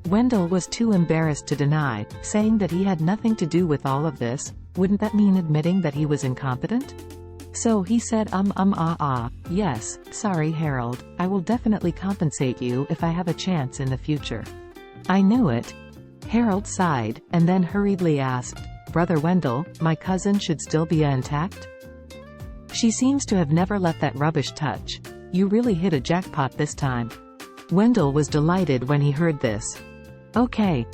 Wendell was too embarrassed to deny, saying that he had nothing to do with all of this. Wouldn't that mean admitting that he was incompetent? So he said yes, sorry Harold, I will definitely compensate you if I have a chance in the future. I knew it. Harold sighed, and then hurriedly asked, Brother Wendell, my cousin should still be intact? She seems to have never let that rubbish touch. You really hit a jackpot this time. Wendell was delighted when he heard this. Okay.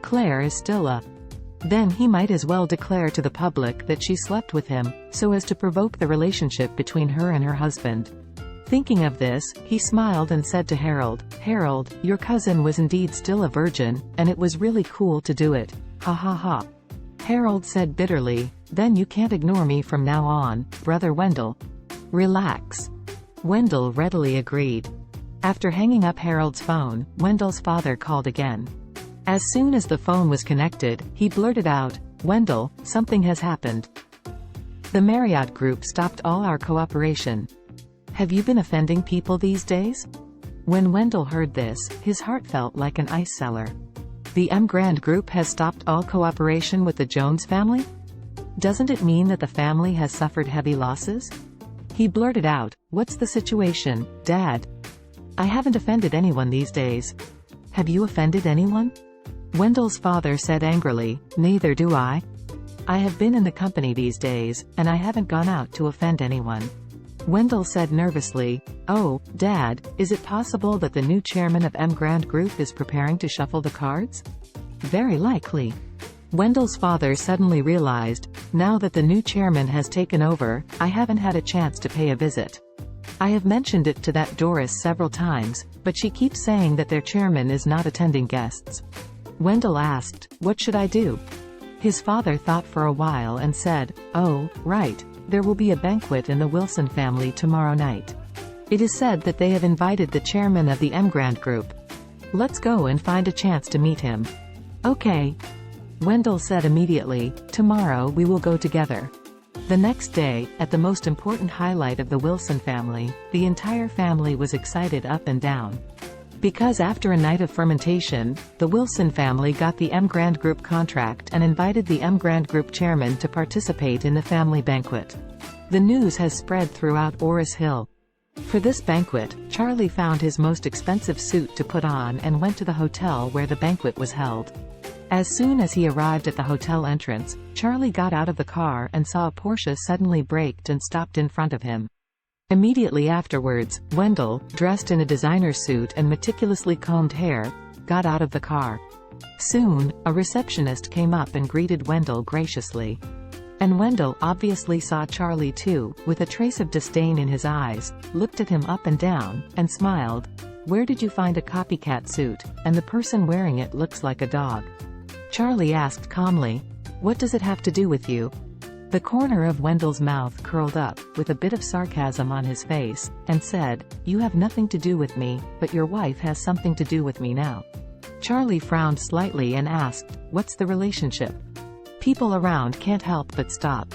Claire is still a... Then he might as well declare to the public that she slept with him, so as to provoke the relationship between her and her husband. Thinking of this, he smiled and said to Harold, Harold, your cousin was indeed still a virgin, and it was really cool to do it. Ha ha ha. Harold said bitterly, then you can't ignore me from now on, Brother Wendell. Relax. Wendell readily agreed. After hanging up Harold's phone, Wendell's father called again. As soon as the phone was connected, he blurted out, Wendell, something has happened. The Marriott Group stopped all our cooperation. Have you been offending people these days? When Wendell heard this, his heart felt like an ice cellar. The M. Grand Group has stopped all cooperation with the Jones family? Doesn't it mean that the family has suffered heavy losses? He blurted out, what's the situation, Dad? I haven't offended anyone these days. Have you offended anyone? Wendell's father said angrily, neither do I. I have been in the company these days, and I haven't gone out to offend anyone. Wendell said nervously, oh, Dad, is it possible that the new chairman of M. Grand Group is preparing to shuffle the cards? Very likely. Wendell's father suddenly realized, now that the new chairman has taken over, I haven't had a chance to pay a visit. I have mentioned it to that Doris several times, but she keeps saying that their chairman is not attending guests. Wendell asked, what should I do? His father thought for a while and said, oh, right, there will be a banquet in the Wilson family tomorrow night. It is said that they have invited the chairman of the M. Grand Group. Let's go and find a chance to meet him. Okay. Wendell said immediately, tomorrow we will go together. The next day, at the most important highlight of the Wilson family, the entire family was excited up and down. Because after a night of fermentation, the Wilson family got the M. Grand Group contract and invited the M. Grand Group chairman to participate in the family banquet. The news has spread throughout Oris Hill. For this banquet, Charlie found his most expensive suit to put on and went to the hotel where the banquet was held. As soon as he arrived at the hotel entrance, Charlie got out of the car and saw a Porsche suddenly braked and stopped in front of him. Immediately afterwards, Wendell, dressed in a designer suit and meticulously combed hair, got out of the car. Soon, a receptionist came up and greeted Wendell graciously. And Wendell obviously saw Charlie too, with a trace of disdain in his eyes, looked at him up and down, and smiled. Where did you find a copycat suit, and the person wearing it looks like a dog? Charlie asked calmly. What does it have to do with you? The corner of Wendell's mouth curled up, with a bit of sarcasm on his face, and said, you have nothing to do with me, but your wife has something to do with me now. Charlie frowned slightly and asked, what's the relationship? People around can't help but stop.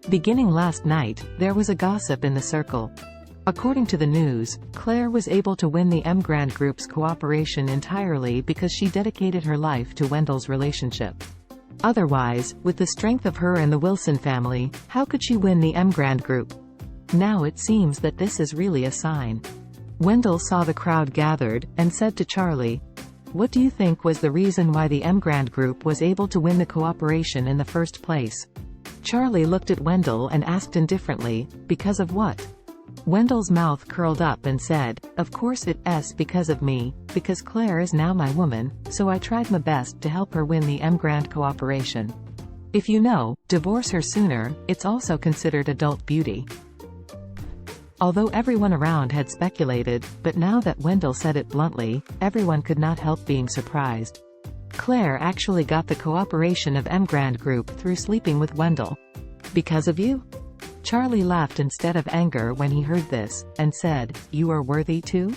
Beginning last night, there was a gossip in the circle. According to the news, Claire was able to win the M. Grand Group's cooperation entirely because she dedicated her life to Wendell's relationship. Otherwise, with the strength of her and the Wilson family, how could she win the M. Grand Group? Now it seems that this is really a sign. Wendell saw the crowd gathered, and said to Charlie, what do you think was the reason why the M. Grand Group was able to win the cooperation in the first place? Charlie looked at Wendell and asked indifferently, because of what? Wendell's mouth curled up and said, of course it's because of me, because Claire is now my woman, so I tried my best to help her win the M. Grand cooperation. If you know, divorce her sooner, it's also considered adult beauty. Although everyone around had speculated, but now that Wendell said it bluntly, everyone could not help being surprised. Claire actually got the cooperation of M. Grand Group through sleeping with Wendell. Because of you? Charlie laughed instead of anger when he heard this, and said, you are worthy too?